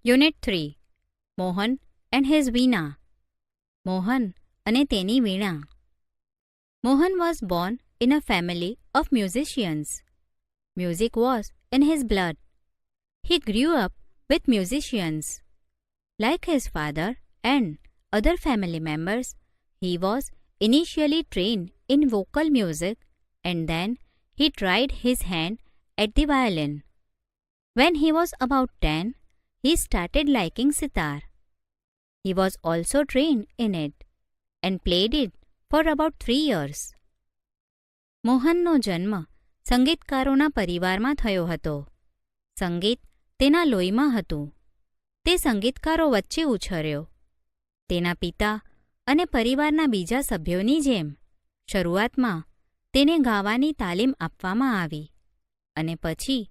Unit 3 Mohan and his veena. Mohan અને તેની veena. Mohan was born in a family of musicians. Music was in his blood. He grew up with musicians. Like his father and other family members, he was initially trained in vocal music and then he tried his hand at the violin. When he was about 10, he started liking sitar. He was also trained in it and played it for about 3 years. મોહનનો જન્મ સંગીતકારોના પરિવારમાં થયો હતો. સંગીત તેના લોહીમાં હતું. તે સંગીતકારો વચ્ચે ઉછર્યો. તેના પિતા અને પરિવારના બીજા સભ્યોની જેમ શરૂઆતમાં તેને ગાવાની તાલીમ આપવામાં આવી અને પછી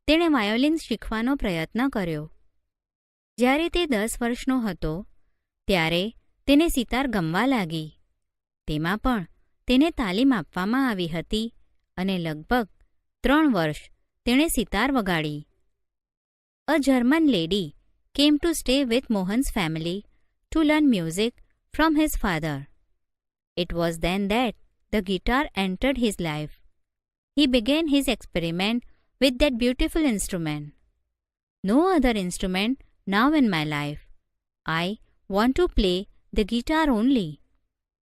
તેણે વાયોલિન શીખવાનો પ્રયત્ન કર્યો. જ્યારે તે 10 વર્ષનો હતો ત્યારે તેને સિતાર ગમવા લાગી. તેમાં પણ તેને તાલીમ આપવામાં આવી હતી અને લગભગ 3 વર્ષ તેણે સિતાર વગાડી. A German lady came to stay with Mohan's family to learn music from his father. It was then that the guitar entered his life. He began his experiment with that beautiful instrument. No other instrument now in my life. I want to play the guitar only,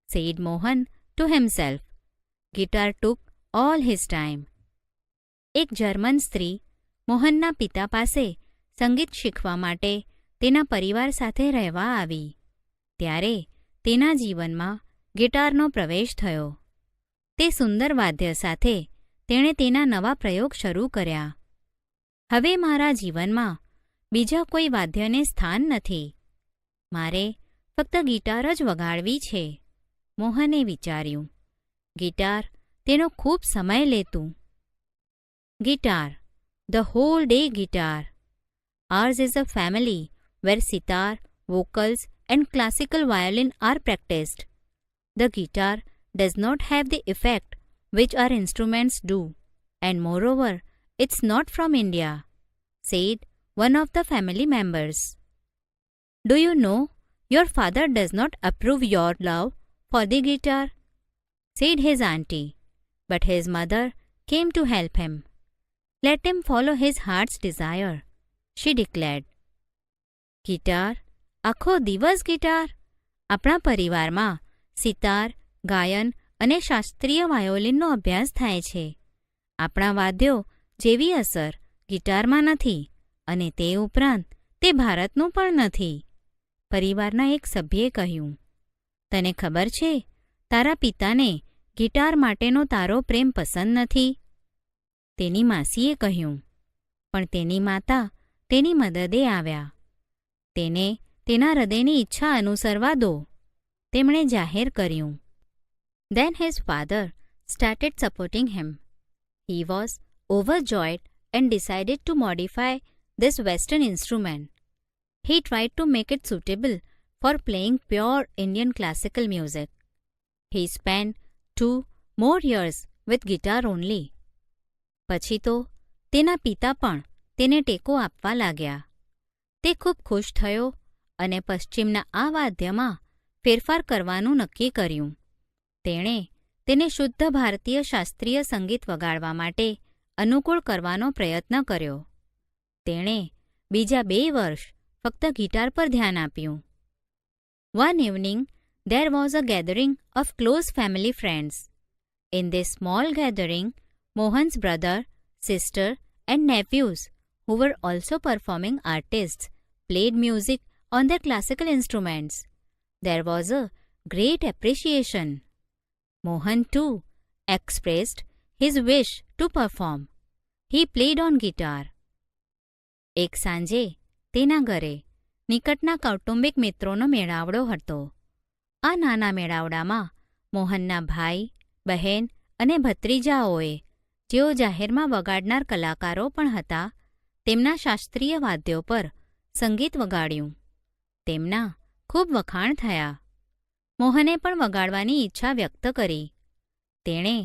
said Mohan to himself. Guitar took all his time. એક German સ્ત્રી મોહનના પિતા પાસે સંગીત શીખવા માટે તેના પરિવાર સાથે રહેવા આવી. ત્યારે તેના જીવનમાં ગિટારનો પ્રવેશ થયો. તે સુંદર વાદ્ય સાથે તેણે તેના નવા પ્રયોગ શરૂ કર્યા. હવે મારા જીવનમાં બીજા કોઈ વાદ્યને સ્થાન નથી. મારે ફક્ત ગિટાર જ વગાડવી છે, મોહને વિચાર્યું. ગિટાર તેનો ખૂબ સમય લેતું. Guitar, the hall day guitar. Ours is a family where sitar, vocals and classical violin are practiced. The guitar does not have the effect which our instruments do, and moreover, it's not from India, said one of the family members. Do you know, your father does not approve your love for the guitar, said his auntie, but his mother came to help him. Let him follow his heart's desire, she declared. Guitar, આખો દિવસ guitar. આપણા પરિવારમાં સિતાર, ગાયન અને શાસ્ત્રીય વાયોલિનનો અભ્યાસ થાય છે. આપણા વાદ્યો જેવી અસર ગિટારમાં નથી અને તે ઉપરાંત તે ભારતનું પણ નથી, પરિવારના એક સભ્યે કહ્યું. તને ખબર છે, તારા પિતાને ગિટાર માટેનો તારો પ્રેમ પસંદ નથી, તેની માસીએ કહ્યું. પણ તેની માતા તેની મદદે આવ્યા. તેને તેના હૃદયની ઈચ્છા અનુસરવા દો, તેમણે જાહેર કર્યું. Then his father started supporting him. He was overjoyed and decided to modify this Western instrument. He tried to make it suitable for playing pure Indian classical music. He spent 2 more years with guitar only. પછી તો તેના પિતા પણ તેને ટેકો આપવા लाग्યા. તે ખૂબ ખુશ થયો અને પશ્ચિમના આ વાદ્યમાં ફેરફાર કરવાનું નક્કી કર્યું. તેણે તેને શુદ્ધ ભારતીય શાસ્ત્રીય સંગીત વગાડવા માટે અનુકૂળ કરવાનો પ્રયત્ન કર્યો. તેણે બીજા 2 વર્ષ ફક્ત ગિટાર પર ધ્યાન આપ્યું. One evening, there was a gathering of close family friends. In this small gathering, Mohan's brother, sister and nephews, who were also performing artists, played music on their classical instruments. There was a great appreciation. Mohan too expressed his wish to perform. He played on guitar. એક સાંજે તેના ઘરે નિકટના કૌટુંબિક મિત્રોનો મેળાવડો હતો. આ નાના મેળાવડામાં મોહનના ભાઈ, બહેન અને ભત્રીજાઓએ, જેઓ જાહેરમાં વગાડનાર કલાકારો પણ હતા, તેમના શાસ્ત્રીય વાદ્યો પર સંગીત વગાડ્યું. તેમના ખૂબ વખાણ થયા. મોહને પણ વગાડવાની ઈચ્છા વ્યક્ત કરી. તેણે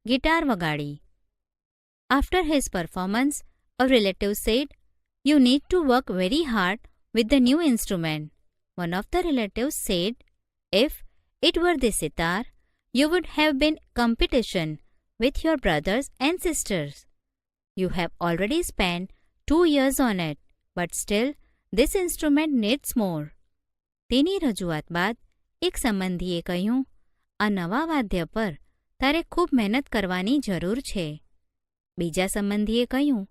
ગિટાર વગાડી. After his performance, a relative said, "You need to work very hard with the new instrument. One of the relatives said, "If it were the sitar, you would have been competition with your brothers and sisters. You have already spent 2 years on it, but still this instrument needs more." તેની રજૂઆત બાદ એક સંબંધીએ કહ્યું, "આ નવા વાદ્ય પર તારે ખૂબ મહેનત કરવાની જરૂર છે." બીજા સંબંધીએ કહ્યું,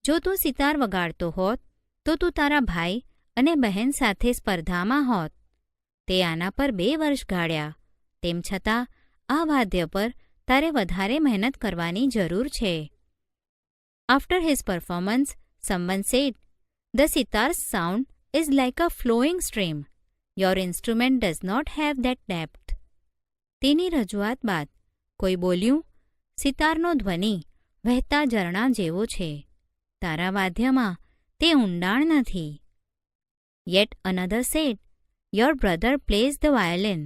"જો તું સિતાર વગાડતો હોત તો તું તારા ભાઈ અને બહેન સાથે સ્પર્ધામાં હોત. તે આના પર 2 વર્ષ ગાળ્યા, તેમ છતાં આ વાદ્ય પર તારે વધારે મહેનત કરવાની જરૂર છે." After his performance, someone said, "The sitar's sound is like a flowing stream. Your instrument does not have that depth." તેની રજૂઆત બાદ કોઈ બોલ્યું, "સિતારનો ધ્વનિ વહેતા ઝરણા જેવો છે. તારા વાદ્યમાં તે ઊંડાણ નથી." Yet another said, "Your brother plays the violin.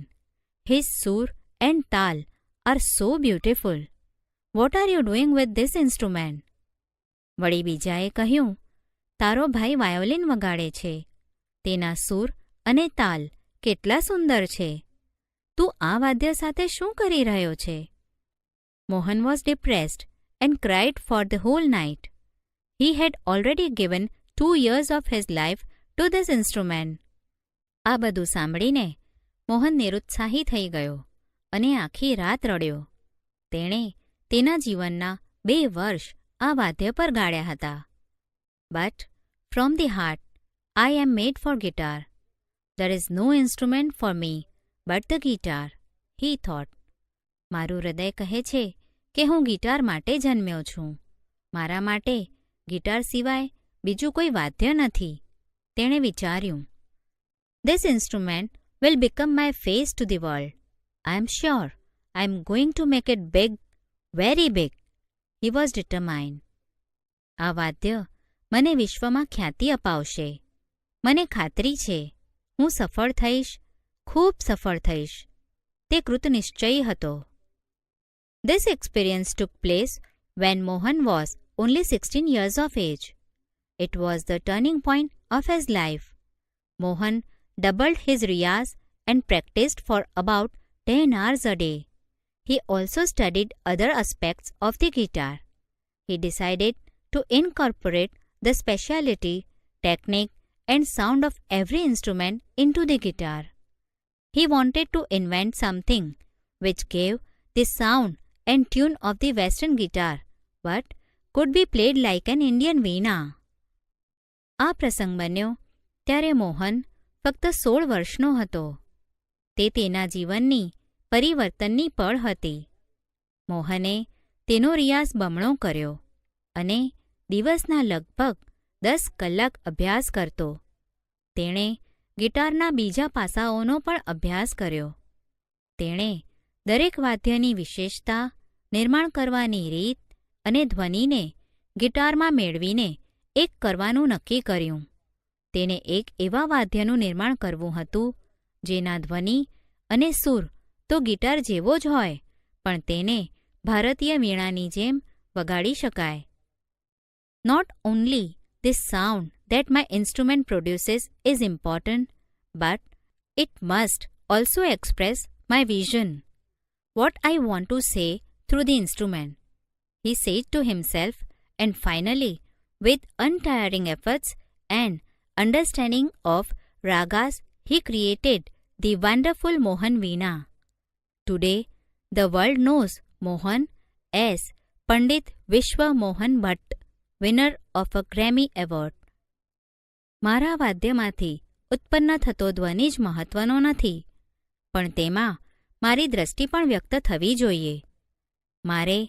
His sur and tal are so beautiful. What are you doing with this instrument?" વળી બીજાએ કહ્યું, "તારો ભાઈ વાયોલિન વગાડે છે. તેના સૂર અને તાલ કેટલા સુંદર છે. તું આ વાદ્ય સાથે શું કરી રહ્યો છે?" Mohan was depressed and cried for the whole night. He had already given 2 years of his life to this instrument. આ બધું સાંભળીને મોહન નિરુત્સાહી થઈ ગયો અને આખી રાત રડ્યો. તેણે તેના જીવનના 2 વર્ષ આ વાદ્ય પર ગાળ્યા હતા. "But from the heart, I am made for guitar. There is no instrument for me but the guitar," he thought. મારું હૃદય કહે છે કે હું ગિટાર માટે જન્મ્યો છું. મારા માટે ગિટાર સિવાય બીજું કોઈ વાદ્ય નથી. તેણે વિચાર્યું, "This instrument will become my face to the world. I am sure I am going to make it big, very big." He was determined. આ વાદ્ય મને વિશ્વમાં ખ્યાતિ અપાવશે. મને ખાતરી છે હું સફળ થઈશ, ખૂબ સફળ થઈશ. તે કૃતનિશ્ચયી હતો. This experience took place when Mohan was only 16 years of age. It was the turning point of his life. Mohan doubled his riyaz and practiced for about 10 hours a day. He also studied other aspects of the guitar. He decided to incorporate the speciality, technique, and sound of every instrument into the guitar. He wanted to invent something which gave the sound and tune of the Western guitar, but could be played like an Indian veena. આ પ્રસંગ બન્યો ત્યારે મોહન ફક્ત 16 વર્ષનો હતો. તે તેના જીવનની પરિવર્તનની પળ હતી. મોહને તેનો રિયાઝ બમણો કર્યો અને દિવસના લગભગ 10 કલાક અભ્યાસ કરતો. તેણે ગિટારના બીજા પાસાઓનો પણ અભ્યાસ કર્યો. તેણે દરેક વાદ્યની વિશેષતા, નિર્માણ કરવાની રીત અને ધ્વનિને ગિટારમાં મેળવીને એક કરવાનું નક્કી કર્યું. તેને એક એવા વાદ્યનું નિર્માણ કરવું હતું જેના ધ્વનિ અને સૂર તો ગિટાર જેવો જ હોય, પણ તેને ભારતીય વીણાની જેમ વગાડી શકાય. Not only the sound that my instrument produces is important, but it must also express my vision, what I want to say through the instrument, he said to himself, and finally, with untiring efforts and understanding of ragas, he created the wonderful Mohan Veena. Today, the world knows Mohan as Pandit Vishwa Mohan Bhatt, winner of a Grammy Award. મારા વાદ્યમાંથી ઉત્પન્ન થતો ધ્વનિ જ મહત્વનો નથી, પણ તેમાં મારી દ્રષ્ટિ પણ વ્યક્ત થવી જોઈએ. મારે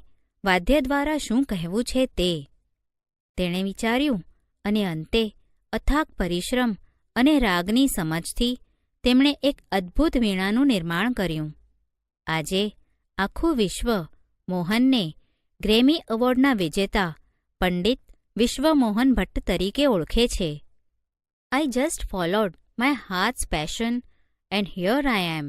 વાદ્ય દ્વારા શું કહેવું છે તે. તેણે વિચાર્યું અને અંતે અથાગ પરિશ્રમ અને રાગની સમજથી તેમણે એક અદ્ભુત વીણાનું નિર્માણ કર્યું. આજે આખું વિશ્વ મોહનને ગ્રેમી એવોર્ડના વિજેતા પંડિત વિશ્વ મોહન ભટ્ટ તરીકે ઓળખે છે. I just followed my heart's passion and here I am,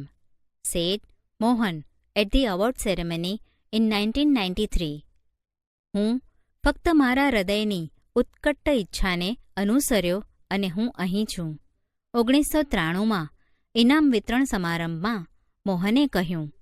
said Mohan at the award ceremony in 1993. હું ફક્ત મારા હૃદયની ઉત્કટ ઈચ્છાને અનુસર્યો અને હું અહીં છું. 1993માં ઇનામ વિતરણ સમારંભમાં મોહને કહ્યું,